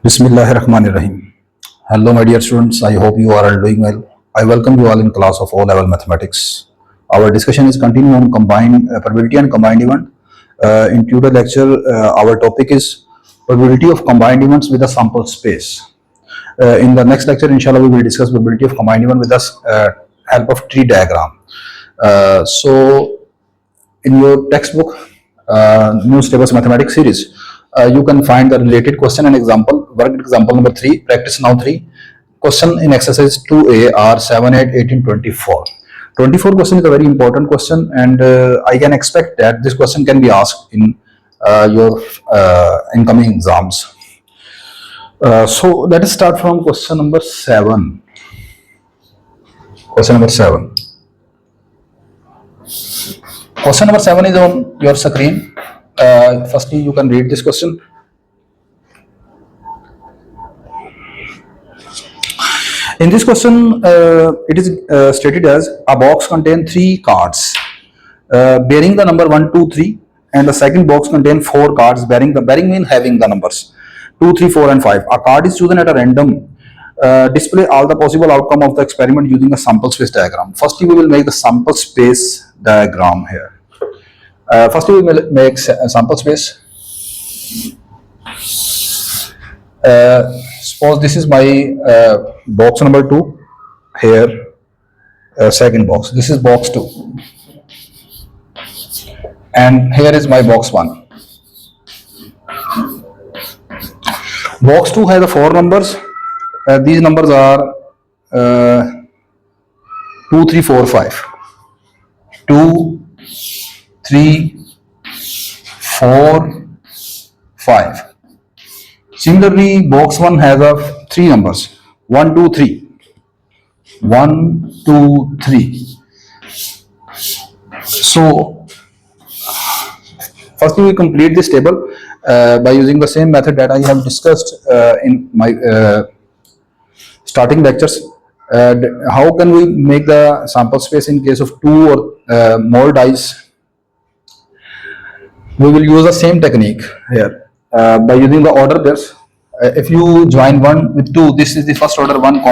Bismillahirrahmanirrahim. Hello, my dear students. I hope you are all doing well. I welcome you all in class of O-level mathematics. Our discussion is continuing on combined probability and combined event. In today's lecture, our topic is probability of combined events with a sample space. In the next lecture, inshallah, we will discuss probability of combined event with the help of tree diagram. So, in your textbook, new Syllabus Mathematics series, you can find the related question and example. Work example number 3, practice now 3. Question in exercise 2A are 7, 8, 18, 24. 24 question is a very important question, and I can expect that this question can be asked in your incoming exams. So let us start from question number 7. Question number 7. Question number 7 is on your screen. Firstly, you can read this question. In this question, it is stated as a box contains 3 cards bearing the number 1, 2, 3, and the second box contains 4 cards bearing means having the numbers 2, 3, 4, and 5. A card is chosen at a random. Display all the possible outcome of the experiment using a sample space diagram. Firstly, we will make the sample space diagram here. Firstly, we will make a sample space. Suppose this is my box number 2 here, second box. This is box 2, and here is my box 1. Box 2 has the 4 numbers. These numbers are 2, 3, 4, 5. 2, 3, 4, 5. Similarly, box 1 has 3 numbers 1, 2, 3. 1, 2, 3. So, firstly, we complete this table by using the same method that I have discussed in my starting lectures. How can we make the sample space in case of 2 or more dice? We will use the same technique here by using the order pairs. If you join 1 with 2, this is the first order 1, 2,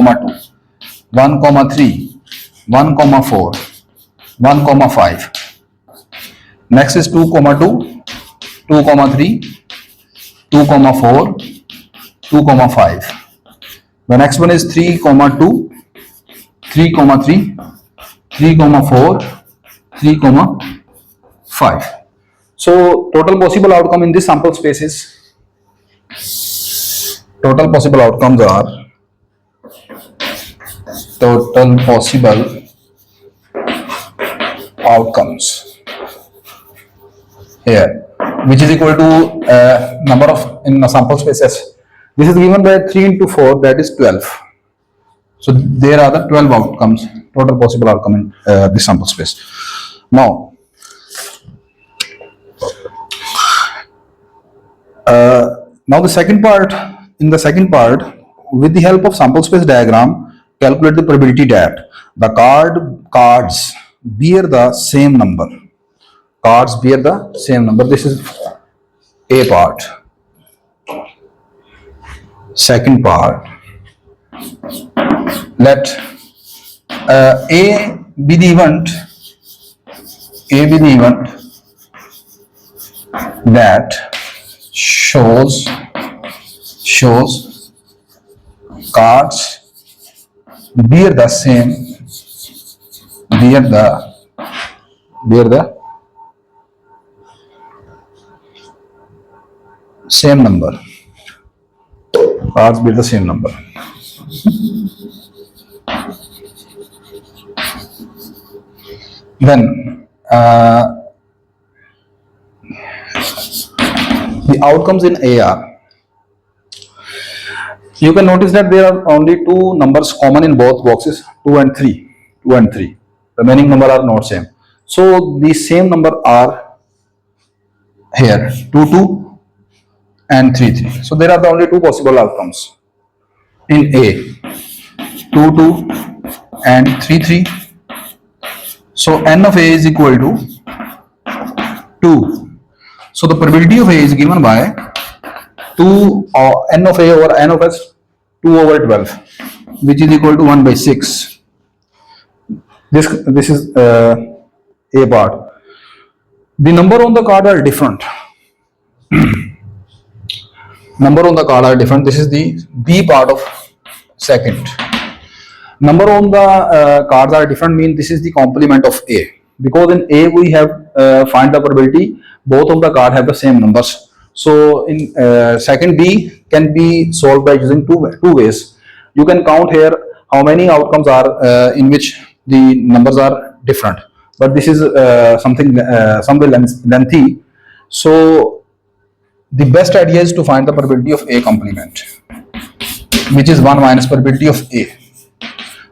1, 3, 1, 4, 1, 5. Next is 2, 2, 2, 3, 2, 4, 2, 5. The next one is 3, 2, 3, 3, 3, 4, 3, 5. So total possible outcome in this sample space is, total possible outcomes are, total possible outcomes here, which is equal to number of in a sample spaces. This is given by 3 into 4, that is 12. So there are the 12 outcomes, total possible outcome in this sample space. Now, the second part, in the second part, with the help of sample space diagram, calculate the probability that the cards bear the same number. Cards bear the same number. This is A part. Second part, let A be the event that shows cards bear the same same number. Cards bear the same number. Then the outcomes in A are, you can notice that there are only 2 numbers common in both boxes, 2 and 3. 2 and 3. Remaining number are not same. So the same number are here, 2, 2 and 3, 3. So there are the only 2 possible outcomes in A, 2, 2 and 3, 3. So n of A is equal to 2. So the probability of A is given by 2 n of a over n of s 2 over 12, which is equal to 1 by 6. This is a part. The number on the card are different. Number on the card are different. This is the B part of second. Number on the cards are different, mean this is the complement of A, because in A we have find the probability both of the cards have the same numbers. So in second B can be solved by using two ways. You can count here how many outcomes are in which the numbers are different, but this is something somewhat lengthy. So the best idea is to find the probability of A complement, which is 1 minus probability of A.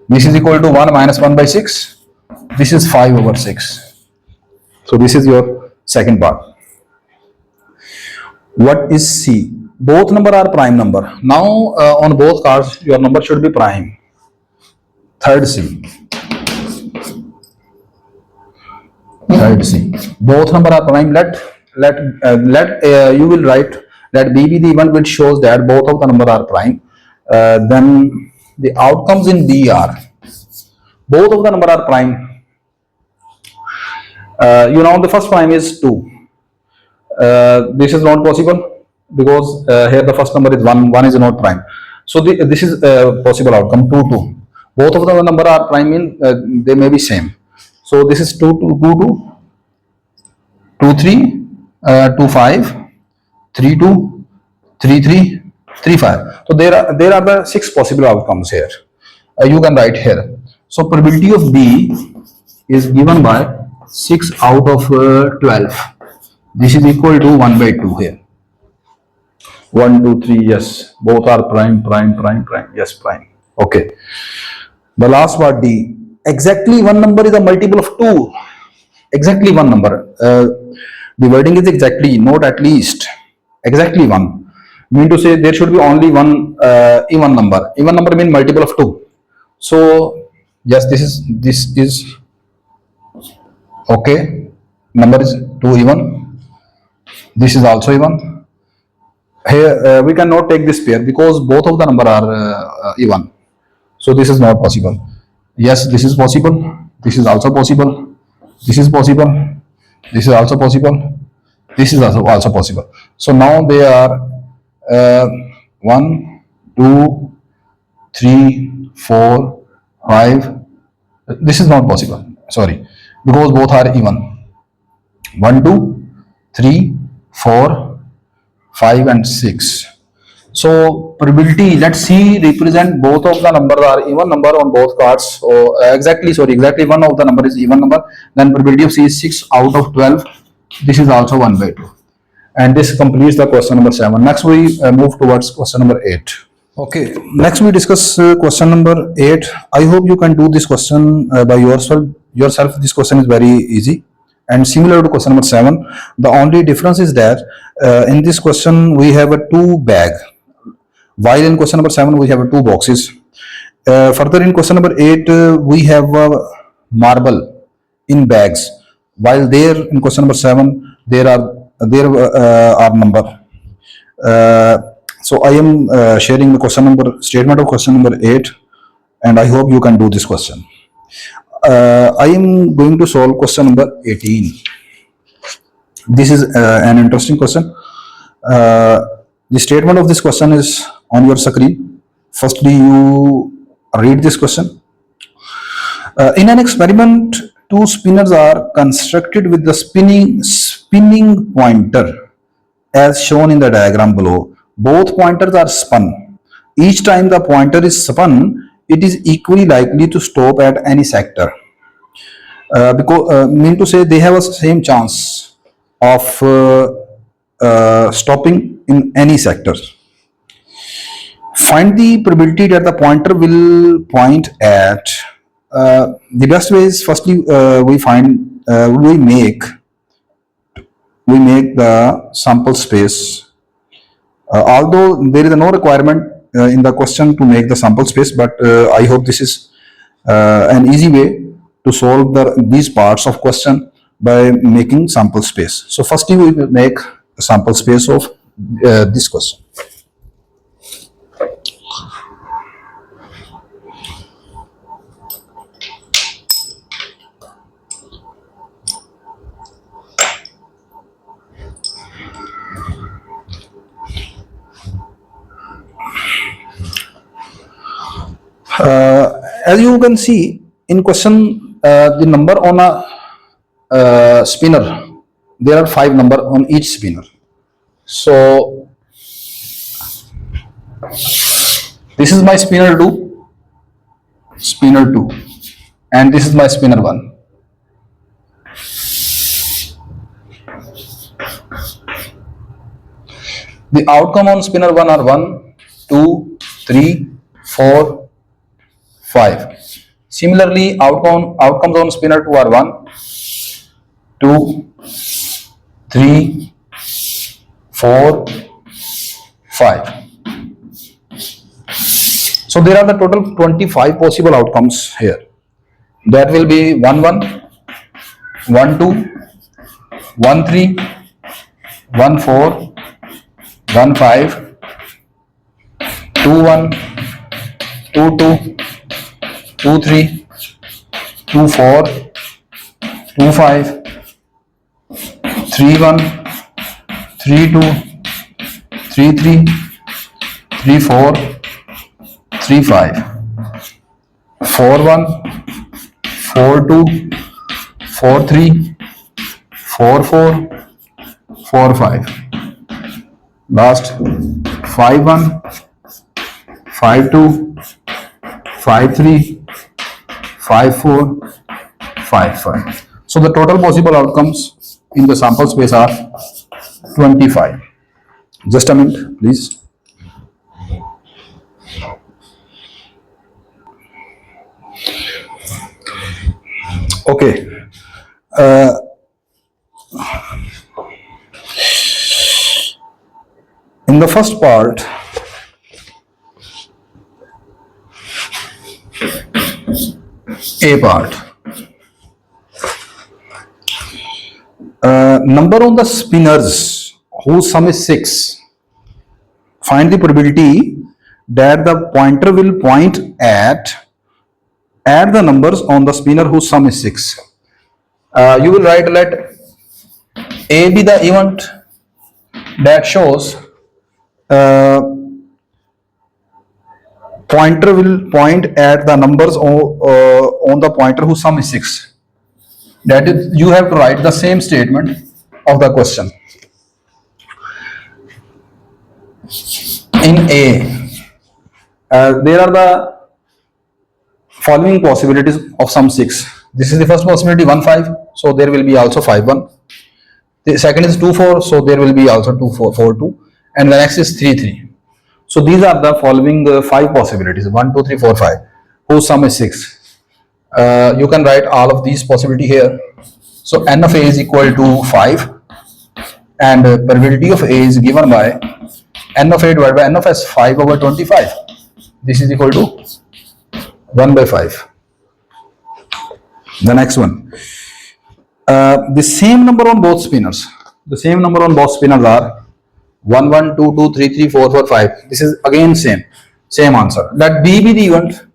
This is equal to 1 minus 1 by 6. This is 5 over 6. So this is your second part. What is C? Both number are prime number. Now on both cards your number should be prime. Third C. Third C. Both number are prime. Let you will write that B be the event which shows that both of the number are prime. Then the outcomes in B are both of the number are prime. The first prime is 2. This is not possible because here the first number is 1. 1 is not prime. So this is a possible outcome 2 2. Both of the number are prime, in they may be same. So this is 2 2 2 2 2 3 2 5 3 2 3 3 3 5. So there are the 6 possible outcomes here. You can write here. So probability of B is given by 6 out of 12. This is equal to 1 by 2 here. 1 2 3, yes, both are prime. Yes, prime. Okay. The last part D. Exactly one number is a multiple of 2. Exactly one number. The wording is exactly, not at least. Exactly one. Mean to say there should be only one even number. Even number means multiple of 2. So yes, this is okay. Number is 2 even. This is also even. Here we cannot take this pair because both of the number are even. So this is not possible. Yes, this is possible. This is also possible. This is possible. This is also possible. This is also possible. So now they are 1, 2, 3, 4, 5. This is not possible. Sorry, because both are even. 1, 2, 3, 4, 5, and 6. So probability, let's see, represent both of the numbers are even number on both cards. So exactly one of the number is even number. Then probability of C is 6 out of 12. This is also 1 by 2. And this completes the question number 7. Next we move towards question number 8. Okay, next we discuss question number 8. I hope you can do this question by yourself. This question is very easy and similar to question number 7. The only difference is that in this question we have a 2 bag, while in question number 7 we have 2 boxes. Further in question number 8 we have marble in bags, while there in question number 7 there are number. So I am sharing the statement of question number 8, and I hope you can do this question. I am going to solve question number 18. This is an interesting question. The statement of this question is on your screen. Firstly, you read this question. In an experiment, 2 spinners are constructed with the spinning pointer as shown in the diagram below. Both pointers are spun. Each time the pointer is spun, it is equally likely to stop at any sector. Mean to say they have a same chance of stopping in any sector. Find the probability that the pointer will point at. The best way is firstly we make the sample space. Although there is no requirement in the question to make the sample space, but I hope this is an easy way to solve these parts of question by making sample space. So firstly we will make a sample space of this question. As you can see in question, the number on a spinner, there are 5 number on each spinner. So this is my spinner 2, and this is my spinner 1. The outcome on spinner 1 are 1, 2, 3, 4, 5. Similarly, outcomes on spinner 2 are 1, 2, 3, 4, 5. So there are the total 25 possible outcomes here. That will be 1, 1, 1, 2, 1, 3, 1, 4, 1, 5, 2, 1, 2, 2, 2, 3, 2, 4, 2, 5, 3, 1, 3, 2, 3, 3, 3, 4, 3, 5, 4, 1, 4, 2, 4, 3, 4, 4, 4, 5. Last 5, 1, 5, 2, 5, 3, 5, 4, 5, 5. So the total possible outcomes in the sample space are 25. Just a minute, please. Okay. In the first part, A part, number on the spinners whose sum is 6. Find the probability that the pointer will point at the numbers on the spinner whose sum is 6. You will write, let A be the event that shows pointer will point at the numbers on the pointer whose sum is 6. That is, you have to write the same statement of the question. In A, there are the following possibilities of sum 6. This is the first possibility, 1, 5, so there will be also 5, 1. The second is 2, 4, so there will be also 2, 4, 4, 2. And the next is 3, 3. So these are the following 5 possibilities, 1, 2, 3, 4, 5, whose sum is 6. You can write all of these possibility here. So n of A is equal to 5, and probability of A is given by n of A divided by n of S, 5 over 25. This is equal to 1 by 5. The next one, the same number on both spinners. The same number on both spinners are 1, 1, 2, 2, 3, 3, 4, 4, 5. This is again same answer. Let B be the event.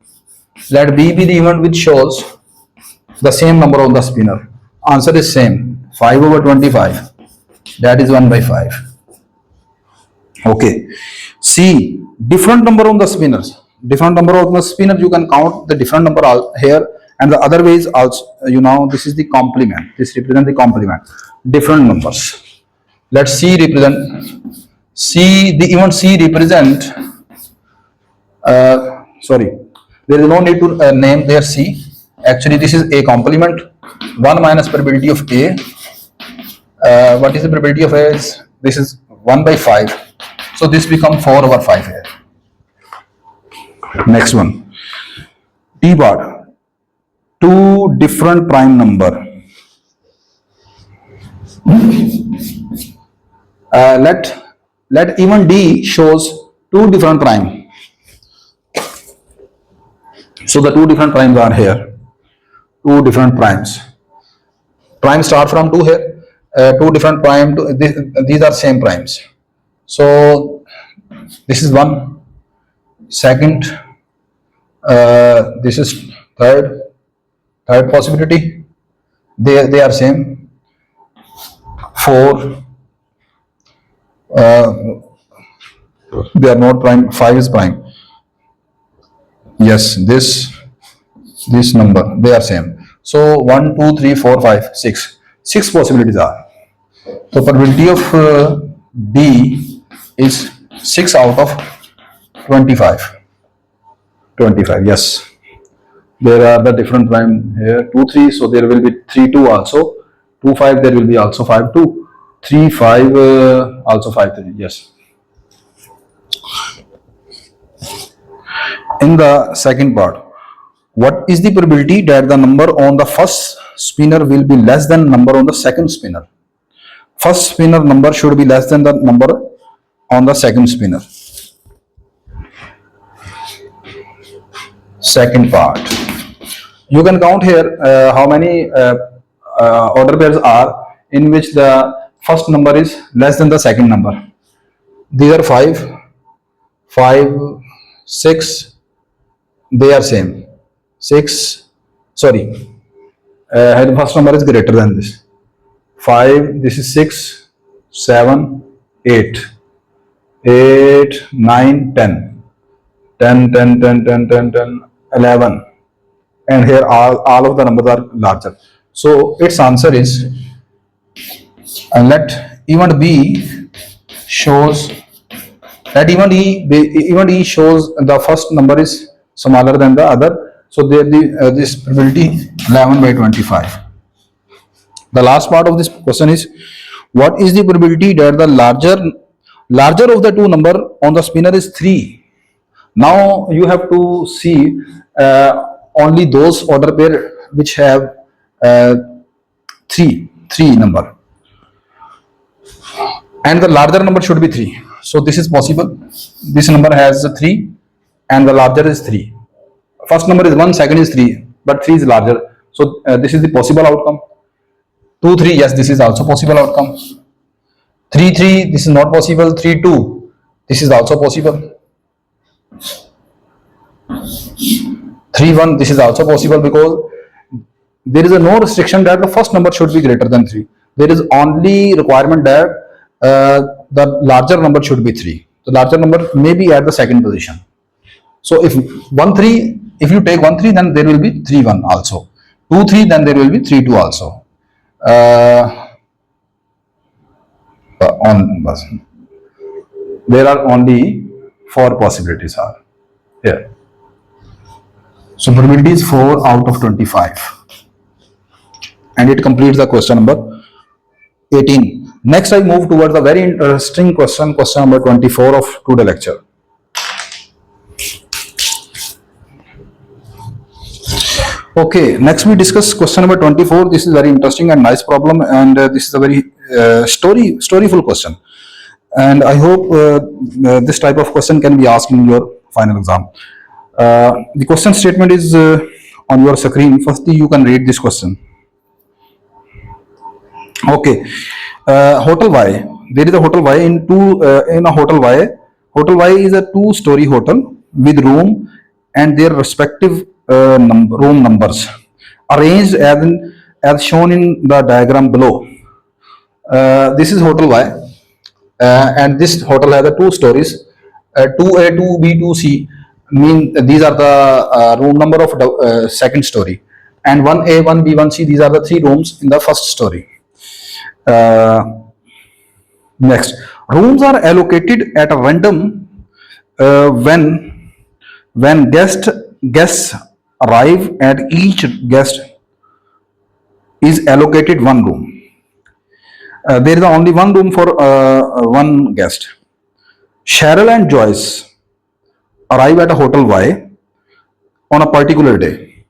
Let B be the event which shows the same number on the spinner. Answer is same, 5 over 25. That is 1 by 5. Okay. C, different number on the spinners. Different number on the spinners, you can count the different number here, and the other way is also, this is the complement. This represents the complement. Different numbers. Let C represent, the event C represent, there is no need to name there C. Actually, this is A complement. 1 minus probability of A. What is the probability of A? This is 1 by 5. So this becomes 4 over 5 here. Next one. D part. 2 different prime number. Let even D shows 2 different prime. So the 2 different primes are here. 2 different primes. Prime start from 2 here. 2 different prime. These are same primes. So this is one, second, this is third possibility. They are same. 4, they are not prime. 5 is prime. Yes, this number, they are same. So 1, 2, 3, 4, 5, 6. 6 possibilities are. So probability of D is 6 out of 25. 25, yes. There are the different prime here. 2, 3, so there will be 3, 2 also. 2, 5, there will be also 5, 2. 3, 5, also 5, 3, yes. In the second part, what is the probability that the number on the first spinner will be less than number on the second spinner? First spinner number should be less than the number on the second spinner. Second part, you can count here how many order pairs are in which the first number is less than the second number. These are 5, 5, 6, they are same. 6, sorry, the first number is greater than this. 5, this is 6, 7, 8, 8, 9, 10, 10, 10, 10, 10, 10, 10, 11, and here all of the numbers are larger. So its answer is, let even B shows, let even E shows the first number is smaller than the other. So there this probability 11 by 25. The last part of this question is, what is the probability that the larger of the two number on the spinner is 3? Now you have to see only those order pair which have 3 number, and the larger number should be 3. So this is possible. This number has 3 and the larger is 3. First number is 1, second is 3, but 3 is larger. So this is the possible outcome. 2, 3, yes, this is also possible outcome. 3, 3, this is not possible. 3, 2, this is also possible. 3, 1, this is also possible, because there is no restriction that the first number should be greater than 3. There is only requirement that the larger number should be 3. The larger number may be at the second position. So if 1, 3, if you take 1, 3, then there will be 3, 1 also. 2, 3, then there will be 3, 2 also. There are only 4 possibilities are here. So probability is 4 out of 25, and it completes the question number 18. Next, I move towards the very interesting question number 24 of today's lecture. Okay, next we discuss question number 24. This is very interesting and nice problem, and this is a very storyful question, and I hope this type of question can be asked in your final exam. The question statement is on your screen. Firstly, you can read this question. Okay, hotel Y. There is a hotel Y in a hotel Y. Hotel Y is a 2-story hotel with room and their respective room numbers arranged as shown in the diagram below. This is hotel Y, and this hotel has 2 stories. 2A, 2B, 2C mean these are the room number of the second story, and 1A, 1B, 1C, these are the 3 rooms in the first story. Next, rooms are allocated at a random when guests arrive, and each guest is allocated 1 room. There is only 1 room for 1 guest. Cheryl and Joyce arrive at a hotel Y on a particular day.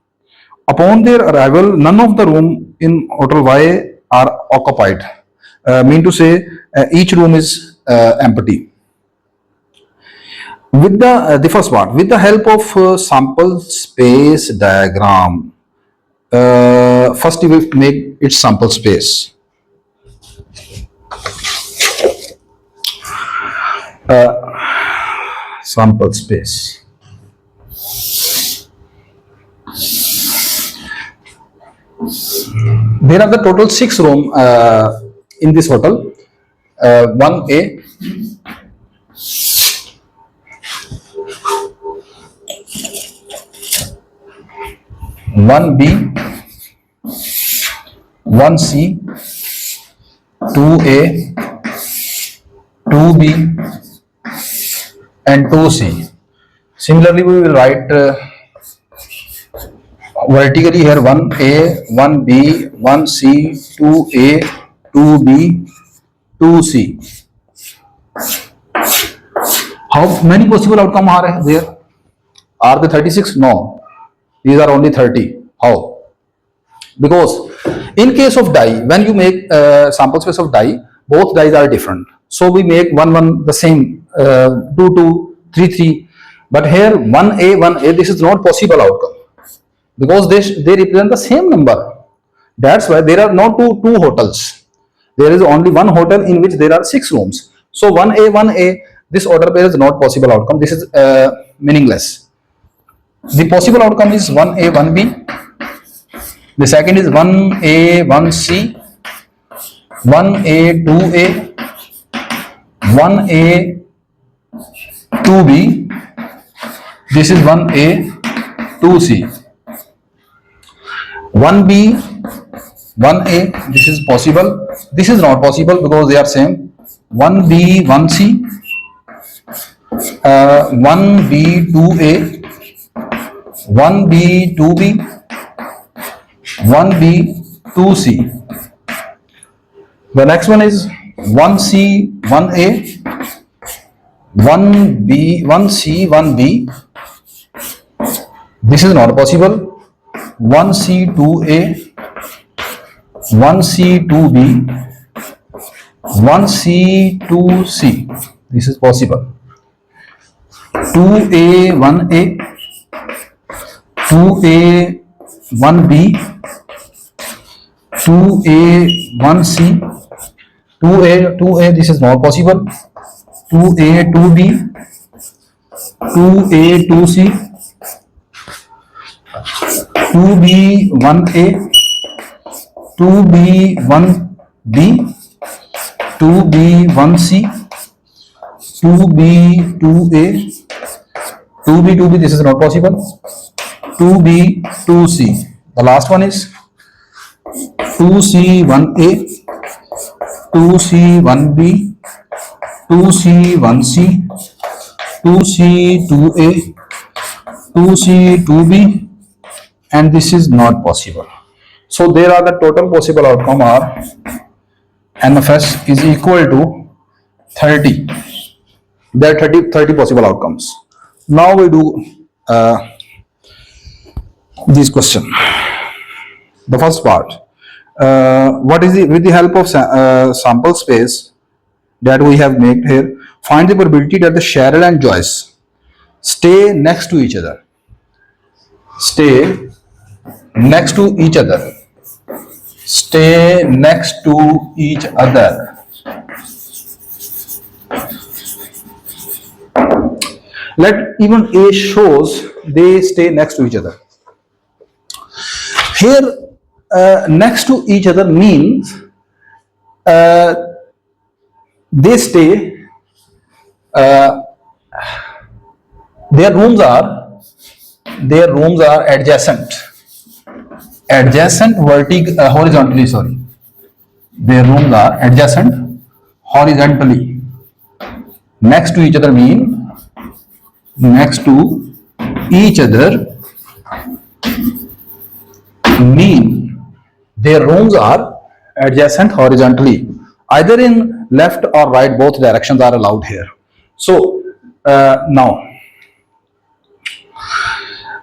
Upon their arrival, none of the room in hotel Y are occupied. Mean to say, each room is empty. With the first part, with the help of sample space diagram, first we will make its sample space. Sample space. There are the total 6 rooms in this hotel. 1A, 1B, 1C, 2A, 2B, and 2C. Similarly, we will write vertically here 1A, 1B, 1C, 2A, 2B, 2C. How many possible outcomes are there? Are they 36? No. These are only 30. How? Because in case of die, when you make sample space of die, both dies are different. So we make 1 the same, 2 2, 3 3. But here 1A, this is not possible outcome because they represent the same number. That's why there are no two hotels. There is only one hotel in which there are 6 rooms. So 1A, this order pair is not possible outcome. This is meaningless. The possible outcome is 1A, 1B. The second is 1A, 1C, 1A, 2A, 1A, 2B. This is 1A, 2C. 1B, 1A, this is possible. This is not possible because they are same. 1B, 1C, 1B, 2A, 1B, 2B, 1B, 2C. The next one is 1C, 1A, 1B, 1C, 1B. This is not possible. 1C, 2A, 1C, 2B, 1C, 2C. This is possible. 2A, 1A, 2A, 1B, 2A, 1C, 2A, this is not possible. 2A, 2B, 2A, 2C, 2B, 1A, 2B, 1B, 2B, 1C, 2B, 2A, 2B, 2B, this is not possible. 2B, 2C. The last one is 2C, 1A, 2C, 1B, 2C, 1C, 2C, 2A, 2C, 2B, and this is not possible. So there are the total possible outcome are NFS is equal to 30. There are 30 possible outcomes. Now we do this question. The first part. What is with the help of sample space that we have made here, find the probability that the Cheryl and Joyce stay next to each other. Stay next to each other. Stay next to each other. Let even A shows they stay next to each other. Here, next to each other means they stay. Their rooms are adjacent. Adjacent horizontally. Sorry, their rooms are adjacent horizontally. Next to each other mean next to each other mean their rooms are adjacent horizontally. Either in left or right, both directions are allowed here. So now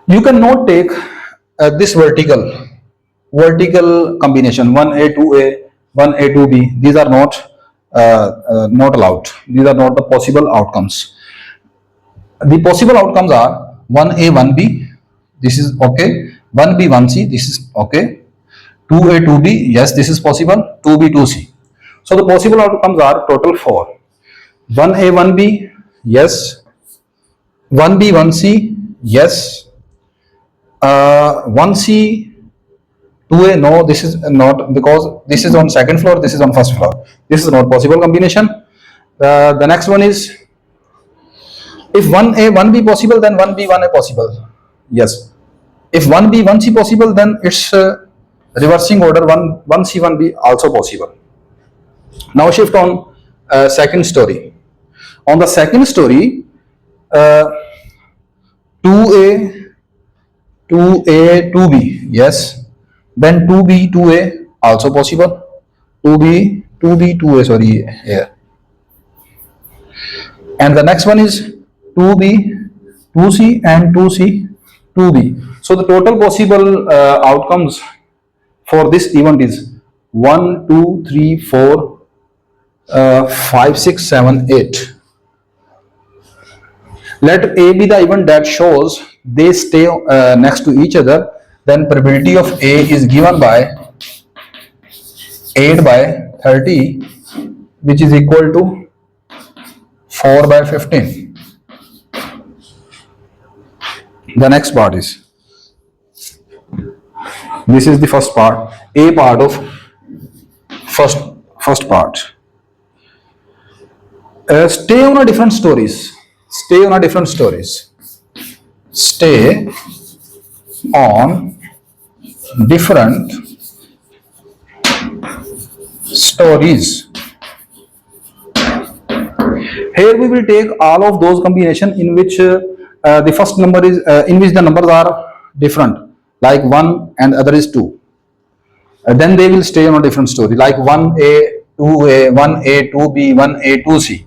you cannot take this vertical combination 1A, 2A, 1A, 2B. These are not allowed. These are not the possible outcomes. The possible outcomes are 1A, 1B. This is okay. 1B, 1C. This is okay. 2A, 2B. Yes, this is possible. 2B, 2C. So the possible outcomes are total 4. 1A, 1B, Yes. 1B, 1C, yes. 1C, 2A, no, this is not, because this is on second floor, this is on first floor. This is not possible combination. The next one is, if 1A, 1B possible, then 1B, 1A possible. Yes. If 1B, 1C possible, then it's reversing order, 1C, 1B also possible. Now shift on second story. On the second story, 2A, 2A, 2B, yes. Then 2B, 2A also possible. 2B, 2B, 2A, sorry, here. And the next one is 2B, 2C and 2C, 2B. So the total possible outcomes for this event is 1, 2, 3, 4, 5, 6, 7, 8. Let A be the event that shows they stay next to each other, then probability of A is given by 8 by 30, which is equal to 4 by 15. The next part is, this is the first part, A part of first part. Stay on a different stories. Stay on a different stories. Stay on different stories. Here we will take all of those combination in which the first number is in which the numbers are different, like 1 and other is 2. Then they will stay on a different story, like 1A, 2A, 1A, 2B, 1A, 2C.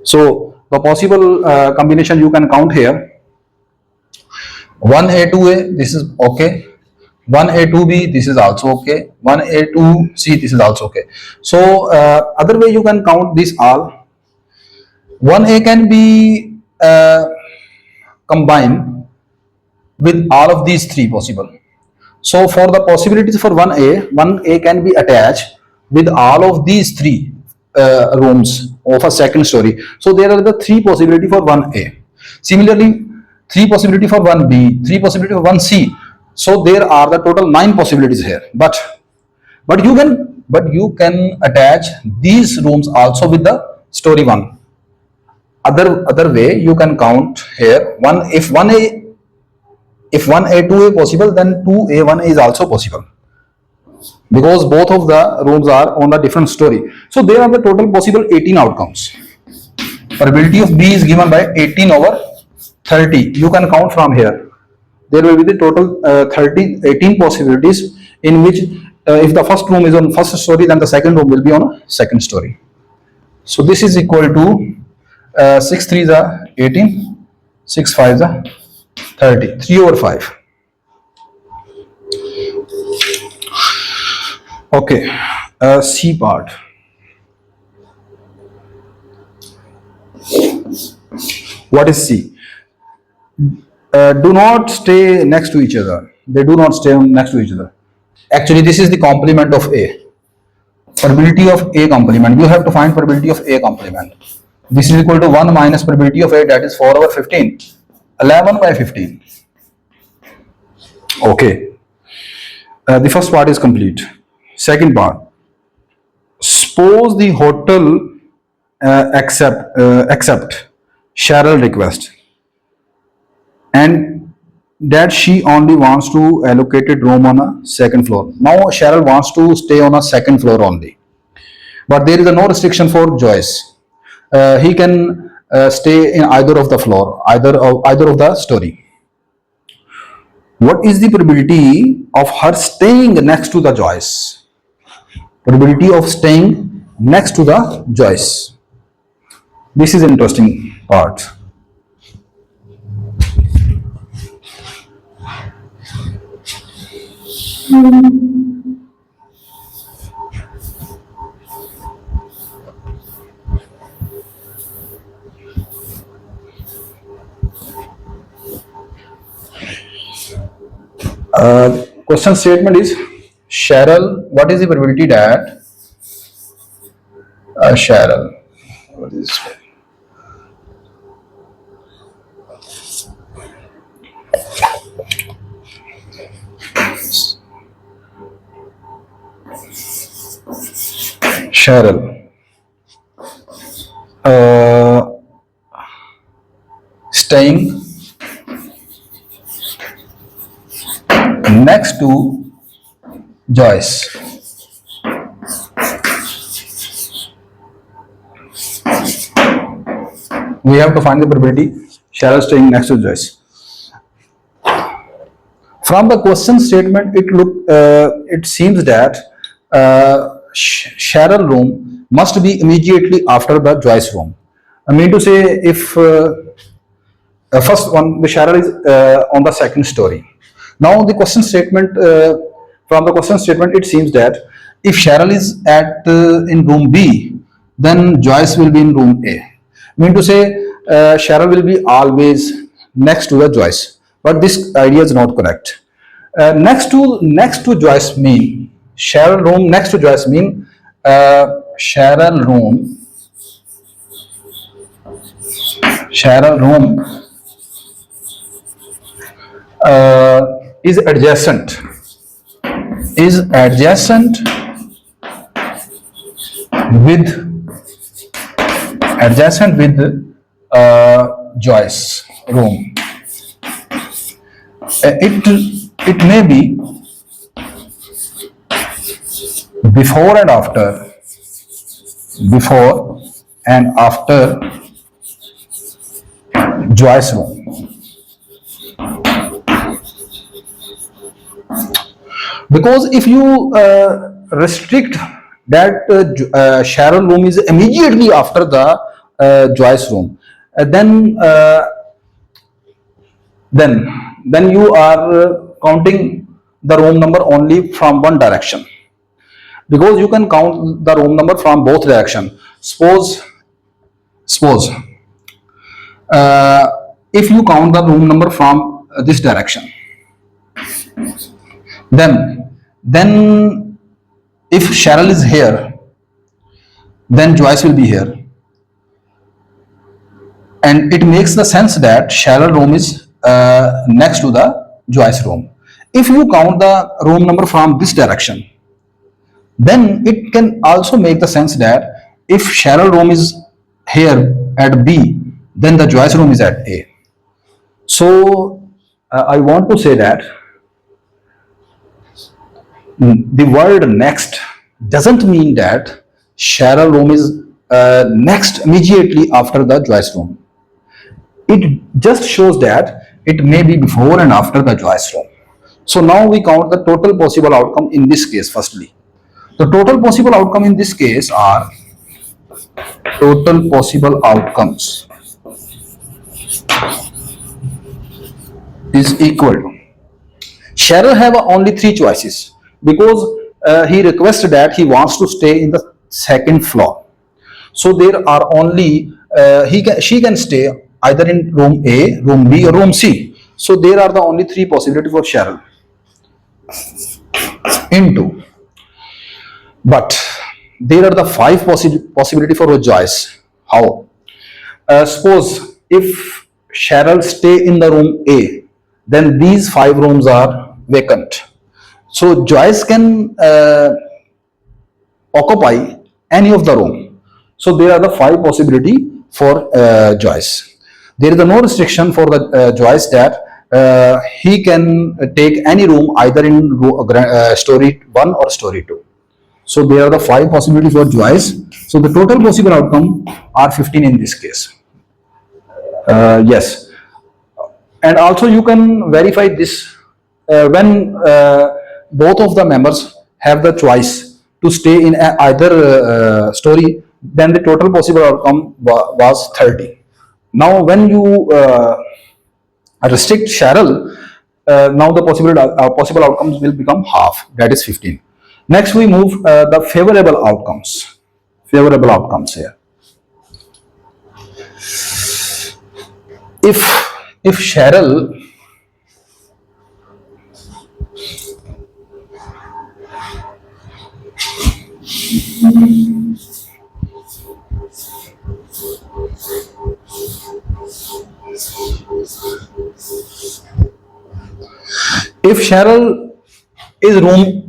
So the possible combination you can count here: 1A, 2A, this is okay. 1A, 2B, this is also okay. 1A, 2C, this is also okay. So other way you can count this all. 1A can be combined with all of these three possible. So for the possibilities for 1A can be attached with all of these three rooms of a second story. So there are the three possibility for 1A. Similarly, three possibility for 1B, three possibility for 1C. So there are the total 9 possibilities here. But you can attach these rooms also with the story 1. Other way you can count here, if 1A 2A possible, then 2A 1A is also possible, because both of the rooms are on a different story. So there are the total possible 18 outcomes. Probability of B is given by 18 over 30. You can count from here. There will be the total 18 possibilities, in which if the first room is on first story, then the second room will be on a second story. So this is equal to 6 3 is 18, 6 5 is 30, 3 over 5. Okay, C part. What is C? Do not stay next to each other. They do not stay next to each other. Actually, this is the complement of A. Probability of A complement. You have to find probability of A complement. This is equal to 1 minus probability of A, that is 4 over 15. 11 by 15. Okay. The first part is complete. Second part. Suppose the hotel accept Cheryl request, and that she only wants to allocated room on a second floor. Now Cheryl wants to stay on a second floor only, but there is no restriction for Joyce. He can stay in either of the floor, either of the story. What is the probability of her staying next to the Joyce? Probability of staying next to the Joyce. This is interesting part. Question statement is, Cheryl, what is the probability that Cheryl, what is Cheryl uh, staying next to Joyce. We have to find the probability Cheryl staying next to Joyce. From the question statement, it seems that Cheryl room must be immediately after the Joyce room. I mean to say, if first one, the Cheryl is on the second story. Now the question statement, from the question statement, it seems that if Cheryl is at in room B, then Joyce will be in room A. I mean to say, Cheryl will be always next to the Joyce, but this idea is not correct. Next to Joyce mean Cheryl room next to Joyce mean Cheryl room is adjacent with Joyce room. It may be before and after Joyce room. Because if you restrict that Cheryl room is immediately after the Joyce room, then you are counting the room number only from one direction, because you can count the room number from both direction. Suppose if you count the room number from this direction, then if Cheryl is here, then Joyce will be here, and it makes the sense that Cheryl room is next to the Joyce room. If you count the room number from this direction, then it can also make the sense that if Cheryl room is here at B, then the Joyce room is at A. So I want to say that the word next doesn't mean that Cheryl room is next immediately after the Joyce room. It just shows that it may be before and after the Joyce room. So now we count the total possible outcome in this case. Firstly, the total possible outcome in this case are total possible outcomes is equal to Cheryl have only 3 choices, because he requested that he wants to stay in the second floor. So there are only she can stay either in room A, room B, or room C. So there are the only 3 possibilities for Cheryl into. But there are the 5 possibility for Joyce. How? Suppose if Cheryl stay in the room A, then these 5 rooms are vacant. So Joyce can occupy any of the room. So there are the 5 possibility for Joyce. There is no restriction for the Joyce that he can take any room either in story 1 or story 2. So there are the 5 possibilities for Joyce. So the total possible outcome are 15 in this case. Yes. And also you can verify this when both of the members have the choice to stay in either story, then the total possible outcome was 30. Now when you restrict Cheryl, now the possible outcomes will become half, that is 15. Next we move the favorable outcomes. Favorable outcomes here. If Cheryl is room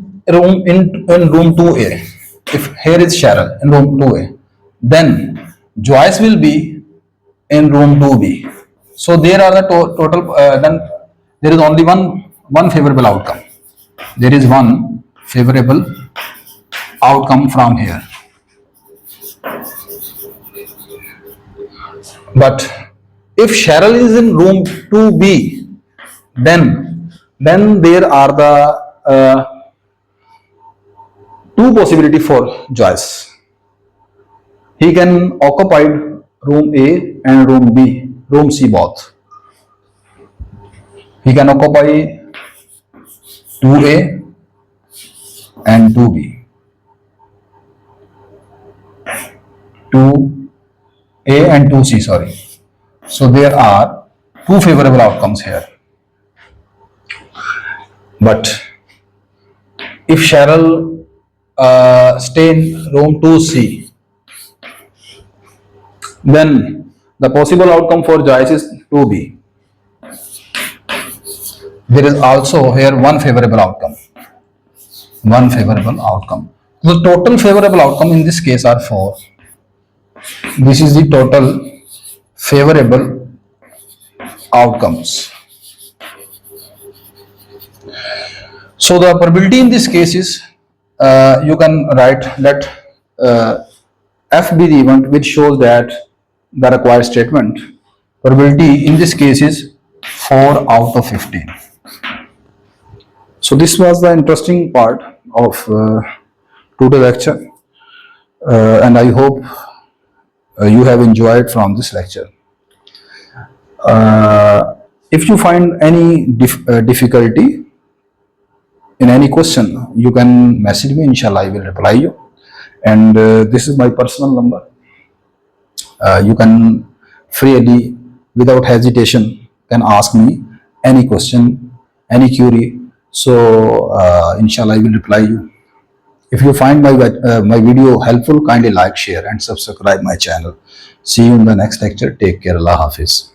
in room 2A, if here is Cheryl in room 2A, then Joyce will be in room 2B. So there are the total, then there is only one favorable outcome. There is one favorable outcome from here. But if Cheryl is in room 2B, then there are the two possibility for Joyce. He can occupy room A and room B, room C both. He can occupy 2A and 2B. 2A and 2C, sorry. So there are two favorable outcomes here. But if Cheryl stay in room 2C, then the possible outcome for Joyce is 2B. There is also here one favorable outcome. One favorable outcome. The total favorable outcome in this case are 4. This is the total favorable outcomes. So the probability in this case is, you can write that F be the event which shows that the required statement. Probability in this case is 4 out of 15. So this was the interesting part of today's lecture, and I hope you have enjoyed from this lecture. If you find any difficulty in any question, you can message me. Inshallah, I will reply you. And this is my personal number. You can freely, without hesitation, can ask me any question, any query. So, inshallah, I will reply you. If you find my video helpful, kindly like, share, and subscribe my channel. See you in the next lecture. Take care. Allah Hafiz.